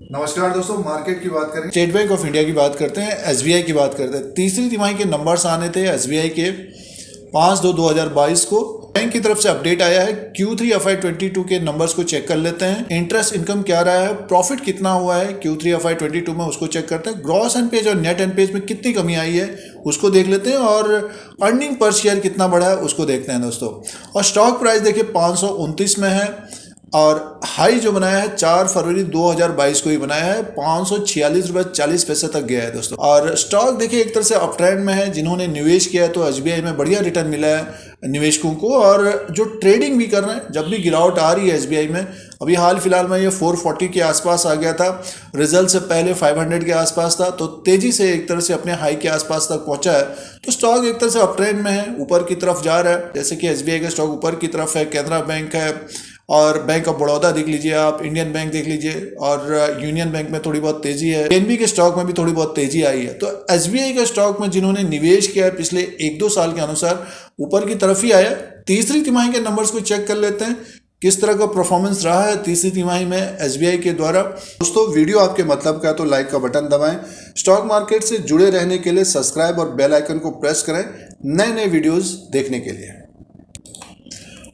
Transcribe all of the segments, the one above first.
नमस्कार दोस्तों, मार्केट की बात करें, स्टेट बैंक ऑफ इंडिया की बात करते हैं, एसबीआई की बात करते हैं। तीसरी तिमाही के नंबर्स आने थे एसबीआई के 5/2/2022 को। बैंक की तरफ से अपडेट आया है। Q3 FY22 के नंबर्स को चेक कर लेते हैं। इंटरेस्ट इनकम क्या रहा है, प्रॉफिट कितना हुआ है Q3 FY22 में, उसको चेक करते हैं। ग्रॉस एनपीएज और नेट एनपीएज में कितनी कमी आई है उसको देख लेते हैं, और अर्निंग पर शेयर कितना बढ़ा है उसको देखते हैं दोस्तों। और स्टॉक प्राइस देखिए 529 में है, और हाई जो बनाया है 4 फरवरी 2022 को ही बनाया है, 546.40 तक गया है दोस्तों। और स्टॉक देखिए एक तरह से अप ट्रेंड में है। जिन्होंने निवेश किया है तो एसबीआई में बढ़िया रिटर्न मिला है निवेशकों को, और जो ट्रेडिंग भी कर रहे हैं, जब भी गिरावट आ रही है एसबीआई में, अभी हाल फिलहाल में ये 440 के आसपास आ गया था, रिजल्ट से पहले 500 के आसपास था, तो तेजी से एक तरह से अपने हाई के आसपास तक पहुंचा है। तो स्टॉक एक तरह से अप ट्रेंड में है, ऊपर की तरफ जा रहा है। जैसे कि एसबीआई का स्टॉक ऊपर की तरफ है, कैनरा बैंक है, और बैंक ऑफ बड़ौदा देख लीजिए आप, इंडियन बैंक देख लीजिए, और यूनियन बैंक में थोड़ी बहुत तेजी है, पीएनबी के स्टॉक में भी थोड़ी बहुत तेजी आई है। तो एसबीआई के स्टॉक में जिन्होंने निवेश किया है पिछले 1-2 साल के अनुसार ऊपर की तरफ ही आया। तीसरी तिमाही के नंबर्स को चेक कर लेते हैं, किस तरह का परफॉर्मेंस रहा है तीसरी तिमाही में एसबीआई के द्वारा। दोस्तों, वीडियो आपके मतलब का है तो लाइक का बटन दबाएं। स्टॉक मार्केट से जुड़े रहने के लिए सब्सक्राइब और बेल आइकन को प्रेस करें नए नए वीडियोस देखने के लिए।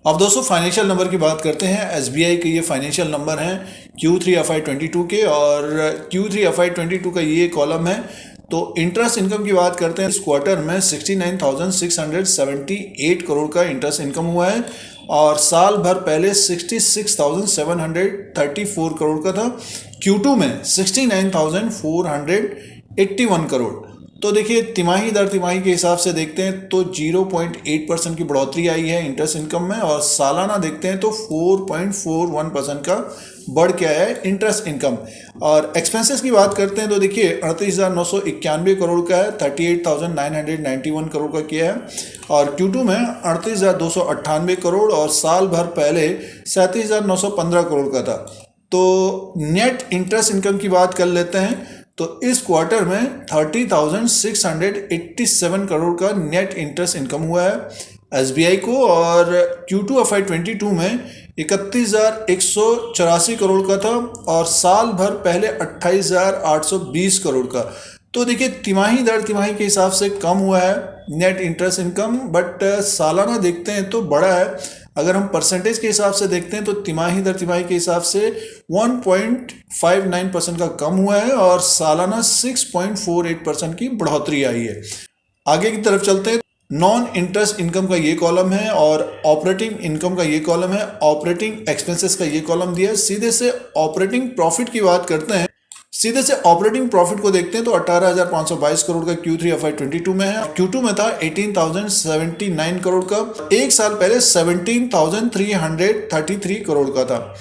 अब दोस्तों फाइनेंशियल नंबर की बात करते हैं। एसबीआई के ये फाइनेंशियल नंबर हैं Q3 FY22 के, और Q3 FY22 का ये कॉलम है। तो इंटरेस्ट इनकम की बात करते हैं। इस क्वार्टर में 69,678 करोड़ का इंटरेस्ट इनकम हुआ है, और साल भर पहले 66,734 करोड़ का था। Q2 में 69,481 करोड़। तो देखिए तिमाही दर तिमाही के हिसाब से देखते हैं तो 0.8% की बढ़ोतरी आई है इंटरेस्ट इनकम में, और सालाना देखते हैं तो 4.41% का बढ़ के आया है इंटरेस्ट इनकम। और एक्सपेंसेस की बात करते हैं तो देखिए 38,991 करोड़ का है, 38,991 करोड़ का किया है, और Q2 में 38,298 करोड़, और साल भर पहले 37,915 करोड़ का था। तो नेट इंटरेस्ट इनकम की बात कर लेते हैं तो इस क्वार्टर में 30,687 करोड़ का नेट इंटरेस्ट इनकम हुआ है एसबीआई को, और Q2 FY22 में 31,184 करोड़ का था, और साल भर पहले 28,820 करोड़ का। तो देखिए तिमाही दर तिमाही के हिसाब से कम हुआ है नेट इंटरेस्ट इनकम, बट सालाना देखते हैं तो बड़ा है। अगर हम परसेंटेज के हिसाब से देखते हैं तो तिमाही दर तिमाही के हिसाब से 1.59% का कम हुआ है, और सालाना 6.48% की बढ़ोतरी आई है। आगे की तरफ चलते हैं। नॉन इंटरेस्ट इनकम का ये कॉलम है, और ऑपरेटिंग इनकम का ये कॉलम है, ऑपरेटिंग एक्सपेंसेस का ये कॉलम दिया है। सीधे से ऑपरेटिंग प्रॉफिट की बात करते हैं। सीधे से ऑपरेटिंग प्रॉफिट को देखते हैं तो 18,522 करोड़ का Q3 FY22 में है। Q2 में था 18,079 करोड़ का, एक साल पहले 17,333 करोड़ का था।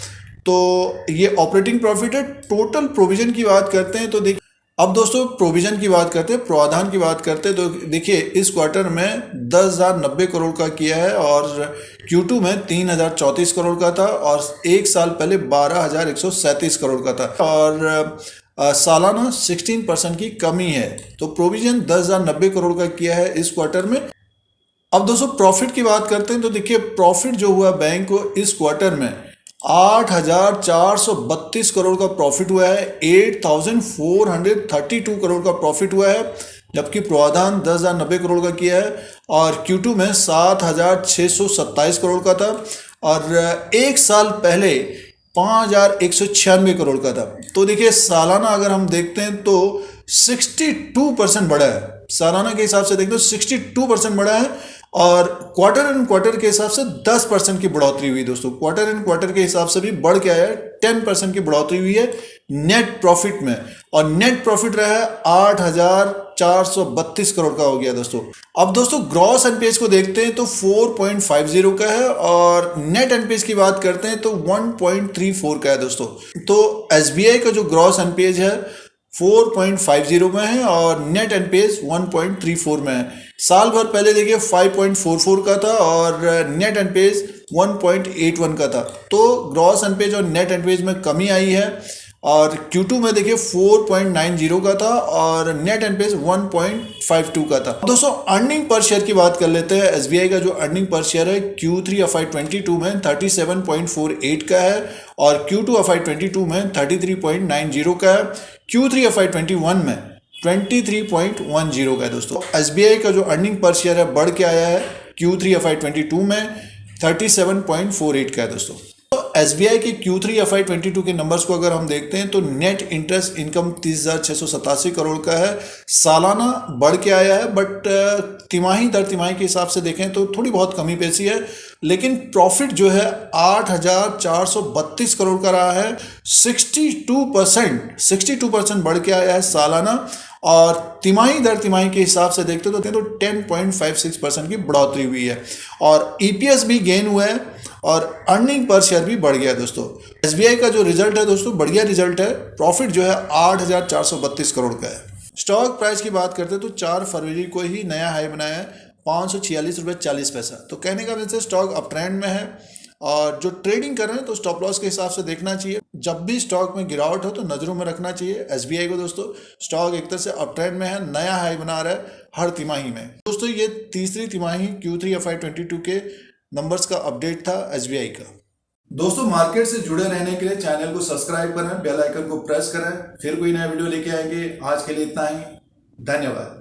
तो ये ऑपरेटिंग प्रॉफिट है। टोटल प्रोविजन की बात करते हैं तो देखिए, अब दोस्तों प्रोविजन की बात करते हैं, प्रावधान की बात करते हैं तो देखिए इस क्वार्टर में 10,090 करोड़ का किया है, और Q2 में 3,034 करोड़ का था, और एक साल पहले 12,137 करोड़ का था, और सालाना 16% की कमी है। तो प्रोविजन 10,090 करोड़ का किया है इस क्वार्टर में। अब दोस्तों प्रॉफिट की बात करते हैं तो देखिए प्रॉफिट जो हुआ बैंक को इस क्वार्टर में 8,432 करोड़ का प्रॉफिट हुआ है, 8,432 करोड़ का प्रॉफिट हुआ है, जबकि प्रावधान 10,090 करोड़ का किया है, और Q2 में 7,627 करोड़ का था, और एक साल पहले 5,196 करोड़ का था। तो देखिए सालाना अगर हम देखते हैं तो 62% बढ़ा है। सालाना के हिसाब से देखते हैं 62% बढ़ा है, और क्वार्टर एंड क्वार्टर के हिसाब से 10% की बढ़ोतरी हुई दोस्तों। क्वार्टर एंड क्वार्टर के हिसाब से भी बढ़ के आया है, 10% की बढ़ोतरी हुई है नेट प्रॉफिट में, और नेट प्रॉफिट रहा है 8,432 करोड़ का हो गया दोस्तों। अब दोस्तों ग्रॉस एनपीएज को देखते हैं तो 4.50 का है, और नेट एनपीएज की बात करते हैं तो 1.34 का है दोस्तों। तो एसबीआई का जो ग्रॉस एनपीएज है 4.50 में है, और नेट एनपीएज 1.34 में है। साल भर पहले देखिए 5.44 का था, और नेट एनपीएज 1.81 का था। तो ग्रॉस एनपीएज और नेट एनपीएज में कमी आई है, और Q2 में देखिए 4.90 का था और नेट एनपीएस 1.52 का था। दोस्तों अर्निंग पर शेयर की बात कर लेते हैं। एसबीआई का जो अर्निंग पर शेयर है Q3 FY22 में 37.48 का है और Q2 FY22 में 33.90 का है, Q3 FY21 में 23.10 का है। दोस्तों एसबीआई का जो अर्निंग पर शेयर है बढ़ के आया है Q3 FY22 में 37.48 का है। दोस्तों एसबीआई के Q3 FY22 के नंबर्स को अगर हम देखते हैं तो नेट इंटरेस्ट इनकम 30,687 करोड़ का है, सालाना बढ़ के आया है, बट तिमाही दर तिमाही के हिसाब से देखें तो थोड़ी बहुत कमी पेशी है, लेकिन प्रॉफिट जो है 8,432 करोड़ का रहा है, 62% बढ़ के आया है सालाना, और तिमाही दर तिमाही के हिसाब से देखते तो 10.56% की बढ़ोतरी हुई है और ईपीएस भी गेन हुआ है और अर्निंग पर शेयर भी बढ़ गया है। दोस्तों एसबीआई का जो रिजल्ट है दोस्तों बढ़िया रिजल्ट है, प्रॉफिट जो है 8,432 करोड़ का है। स्टॉक प्राइस की बात करते हैं तो 4 फरवरी को ही नया हाई बनाया है 546.40 रुपये। तो कहने का मतलब स्टॉक अप ट्रेंड में है और जो ट्रेडिंग कर रहे हैं तो स्टॉप लॉस के हिसाब से देखना चाहिए। जब भी स्टॉक में गिरावट हो तो नज़रों में रखना चाहिए एसबीआई को। दोस्तों स्टॉक एक तरह से अप ट्रेंड में है, नया हाई बना रहा है हर तिमाही में। दोस्तों ये तीसरी तिमाही Q3 FY22 के नंबर्स का अपडेट था एसबीआई का। दोस्तों मार्केट से जुड़े रहने के लिए चैनल को सब्सक्राइब करें, बेल आइकन को प्रेस करें, फिर कोई नया वीडियो लेके आएंगे। आज के लिए इतना ही, धन्यवाद।